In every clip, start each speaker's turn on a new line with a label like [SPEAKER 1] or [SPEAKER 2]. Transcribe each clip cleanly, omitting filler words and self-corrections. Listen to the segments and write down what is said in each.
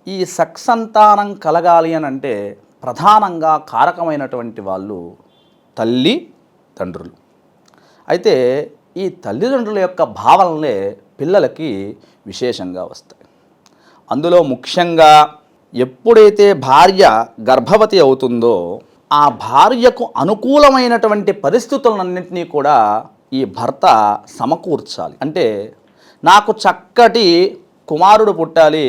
[SPEAKER 1] ఈ సత్సంతానం కలగాలి అని అంటే ప్రధానంగా కారకమైనటువంటి వాళ్ళు తల్లి తండ్రులు. అయితే ఈ తల్లిదండ్రుల యొక్క భావనలే పిల్లలకి విశేషంగా వస్తాయి. అందులో ముఖ్యంగా ఎప్పుడైతే భార్య గర్భవతి అవుతుందో ఆ భార్యకు అనుకూలమైనటువంటి పరిస్థితులన్నింటినీ కూడా ఈ భర్త సమకూర్చాలి. అంటే నాకు చక్కటి కుమారుడు పుట్టాలి,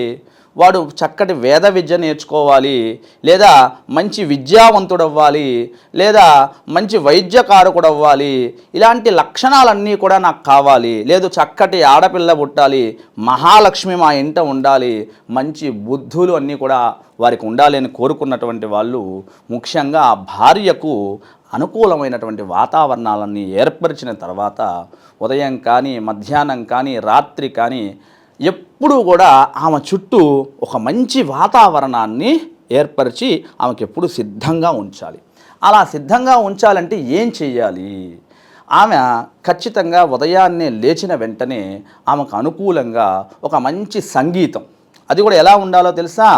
[SPEAKER 1] వాడు చక్కటి వేద విద్య నేర్చుకోవాలి, లేదా మంచి విద్యావంతుడవ్వాలి, లేదా మంచి వైద్యకారకుడు అవ్వాలి, ఇలాంటి లక్షణాలన్నీ కూడా నాకు కావాలి. లేదు చక్కటి ఆడపిల్ల పుట్టాలి, మహాలక్ష్మి మా ఇంట ఉండాలి, మంచి బుద్ధులు అన్నీ కూడా వారికి ఉండాలి అని కోరుకున్నటువంటి వాళ్ళు ముఖ్యంగా ఆ భార్యకు అనుకూలమైనటువంటి వాతావరణాలన్నీ ఏర్పరిచిన తర్వాత ఉదయం కానీ మధ్యాహ్నం కానీ రాత్రి కానీ ఎప్పుడూ కూడా ఆమె చుట్టూ ఒక మంచి వాతావరణాన్ని ఏర్పరిచి ఆమెకు ఎప్పుడు సిద్ధంగా ఉంచాలి. అలా సిద్ధంగా ఉంచాలంటే ఏం చెయ్యాలి? ఆమె ఖచ్చితంగా ఉదయాన్నే లేచిన వెంటనే ఆమెకు అనుకూలంగా ఒక మంచి సంగీతం, అది కూడా ఎలా ఉండాలో తెలుసా?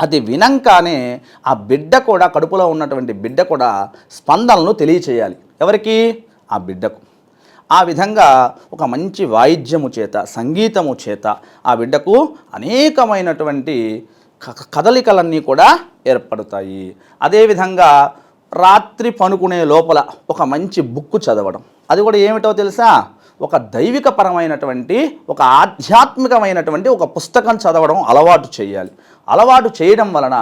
[SPEAKER 1] అది వినంగానే ఆ బిడ్డ కూడా, కడుపులో ఉన్నటువంటి బిడ్డ కూడా స్పందనలు తెలియచేయాలి. ఎవరికి? ఆ బిడ్డకు. ఆ విధంగా ఒక మంచి వాయిద్యము చేత, సంగీతము చేత ఆ బిడ్డకు అనేకమైనటువంటి కదలికలన్నీ కూడా ఏర్పడతాయి. అదేవిధంగా రాత్రి పనుకునే లోపల ఒక మంచి బుక్కు చదవడం, అది కూడా ఏమిటో తెలుసా? ఒక దైవికపరమైనటువంటి, ఒక ఆధ్యాత్మికమైనటువంటి ఒక పుస్తకం చదవడం అలవాటు చేయాలి. అలవాటు చేయడం వలన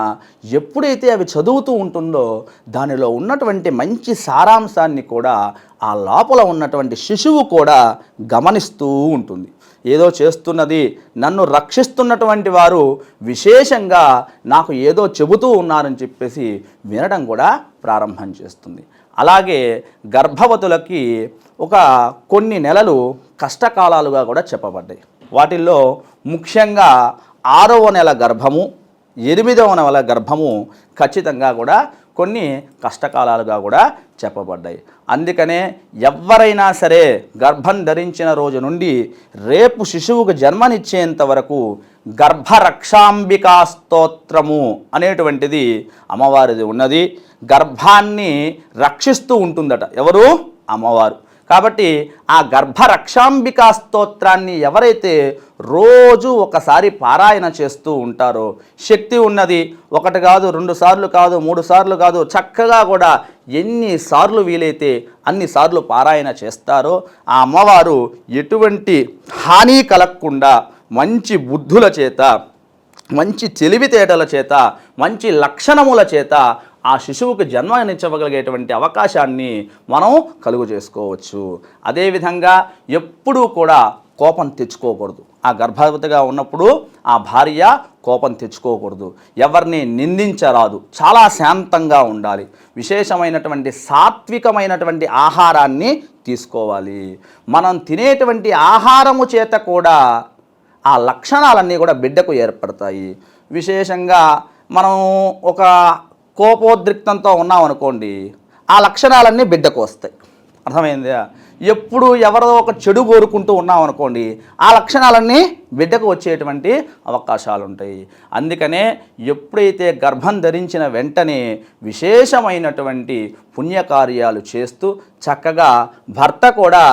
[SPEAKER 1] ఎప్పుడైతే అవి చదువుతూ ఉంటుందో దానిలో ఉన్నటువంటి మంచి సారాంశాన్ని కూడా ఆ లోపల ఉన్నటువంటి శిశువు కూడా గమనిస్తూ ఉంటుంది. ఏదో చేస్తున్నది, నన్ను రక్షిస్తున్నటువంటి వారు విశేషంగా నాకు ఏదో చెబుతూ ఉన్నారని చెప్పేసి వినడం కూడా ప్రారంభం చేస్తుంది. అలాగే గర్భవతులకి ఒక కొన్ని నెలలు కష్టకాలాలుగా కూడా చెప్పబడ్డాయి. వాటిల్లో ముఖ్యంగా 6వ నెల గర్భము, 8వ నెల గర్భము ఖచ్చితంగా కూడా కొన్ని కష్టకాలాలుగా కూడా చెప్పబడ్డాయి. అందుకనే ఎవరైనా సరే గర్భం ధరించిన రోజు నుండి రేపు శిశువుకు జన్మనిచ్చేంత వరకు గర్భరక్షాంబికా స్తోత్రము అనేటువంటిది అమ్మవారిది ఉన్నది. గర్భాన్ని రక్షిస్తూ ఉంటుందట ఎవరు? అమ్మవారు. కాబట్టి ఆ గర్భరక్షాంబికా స్తోత్రాన్ని ఎవరైతే రోజు ఒకసారి పారాయణ చేస్తూ ఉంటారో, శక్తి ఉన్నది, 1 కాదు 2 సార్లు కాదు 3 సార్లు కాదు, చక్కగా కూడా ఎన్నిసార్లు వీలైతే అన్నిసార్లు పారాయణ చేస్తారో ఆ అమ్మవారు ఎటువంటి హాని కలగకుండా మంచి బుద్ధుల చేత, మంచి తెలివితేటల చేత, మంచి లక్షణముల చేత ఆ శిశువుకు జన్మనిచ్చగలిగేటువంటి అవకాశాన్ని మనం కలుగు చేసుకోవచ్చు. అదేవిధంగా ఎప్పుడూ కూడా కోపం తెచ్చుకోకూడదు. ఆ గర్భవతిగా ఉన్నప్పుడు ఆ భార్య కోపం తెచ్చుకోకూడదు, ఎవరిని నిందించరాదు, చాలా శాంతంగా ఉండాలి. విశేషమైనటువంటి సాత్వికమైనటువంటి ఆహారాన్ని తీసుకోవాలి. మనం తినేటువంటి ఆహారము చేత కూడా ఆ లక్షణాలన్నీ కూడా బిడ్డకు ఏర్పడతాయి. విశేషంగా మనం ఒక కోపోద్రిక్తంతో ఉన్నామనుకోండి, ఆ లక్షణాలన్నీ బిడ్డకు వస్తాయి. అర్థమైందా? ఎప్పుడు ఎవరో ఒక చెడు కోరుకుంటూ ఉన్నామనుకోండి, ఆ లక్షణాలన్నీ బిడ్డకు వచ్చేటువంటి అవకాశాలు ఉంటాయి. అందుకనే ఎప్పుడైతే గర్భం ధరించిన వెంటనే విశేషమైనటువంటి పుణ్యకార్యాలు చేస్తూ చక్కగా భర్త కూడా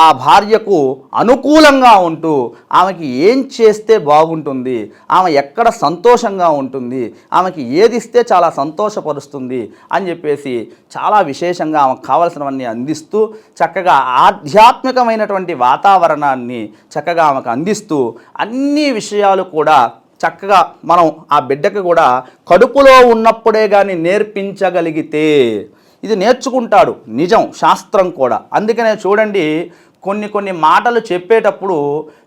[SPEAKER 1] ఆ భార్యకు అనుకూలంగా ఉంటూ ఆమెకి ఏం చేస్తే బాగుంటుంది, ఆమె ఎక్కడ సంతోషంగా ఉంటుంది, ఆమెకి ఏది ఇస్తే చాలా సంతోషపరుస్తుంది అని చెప్పేసి చాలా విశేషంగా ఆమెకు కావలసినవన్నీ అందిస్తూ చక్కగా ఆధ్యాత్మికమైనటువంటి వాతావరణాన్ని చక్కగా ఆమెకు అందిస్తూ అన్ని విషయాలు కూడా చక్కగా మనం ఆ బిడ్డకు కూడా కడుపులో ఉన్నప్పుడే కానీ నేర్పించగలిగితే ఇది నేర్చుకుంటాడు. నిజం, శాస్త్రం కూడా. అందుకనే చూడండి, కొన్ని మాటలు చెప్పేటప్పుడు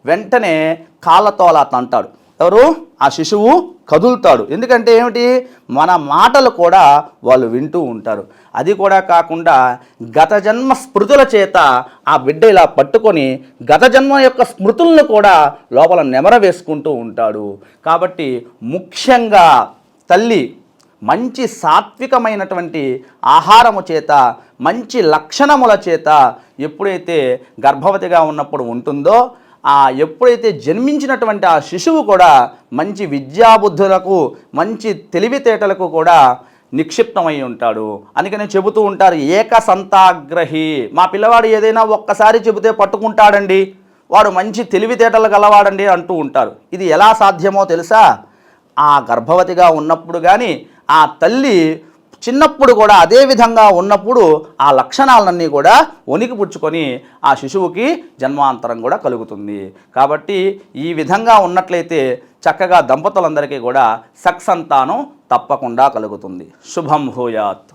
[SPEAKER 1] వెంటనే కాళ్ళతో అలా తంటాడు. ఎవరు? ఆ శిశువు కదులుతాడు. ఎందుకంటే ఏమిటి? మన మాటలు కూడా వాళ్ళు వింటూ ఉంటారు. అది కూడా కాకుండా గత జన్మ స్మృతుల చేత ఆ బిడ్డ ఇలా పట్టుకొని గత జన్మ యొక్క స్మృతులను కూడా లోపల నెమర వేసుకుంటూ ఉంటాడు. కాబట్టి ముఖ్యంగా తల్లి మంచి సాత్వికమైనటువంటి ఆహారము చేత, మంచి లక్షణముల చేత ఎప్పుడైతే గర్భవతిగా ఉన్నప్పుడు ఉంటుందో ఎప్పుడైతే జన్మించినటువంటి ఆ శిశువు కూడా మంచి విద్యాబుద్ధులకు మంచి తెలివితేటలకు కూడా నిక్షిప్తమై ఉంటాడు. అందుకనే చెబుతూ ఉంటారు, ఏకసంతాగ్రహి. మా పిల్లవాడు ఏదైనా ఒక్కసారి చెబితే పట్టుకుంటాడండి, వాడు మంచి తెలివితేటలు గలవాడండి అంటూ ఉంటారు. ఇది ఎలా సాధ్యమో తెలుసా? ఆ గర్భవతిగా ఉన్నప్పుడు కానీ ఆ తల్లి చిన్నప్పుడు కూడా అదే విధంగా ఉన్నప్పుడు ఆ లక్షణాలన్నీ కూడా వణికిపుచ్చుకొని ఆ శిశువుకి జన్మాంతరం కూడా కలుగుతుంది. కాబట్టి ఈ విధంగా ఉన్నట్లయితే చక్కగా దంపతులందరికీ కూడా సత్సంతానం తప్పకుండా కలుగుతుంది. శుభం భూయాత్.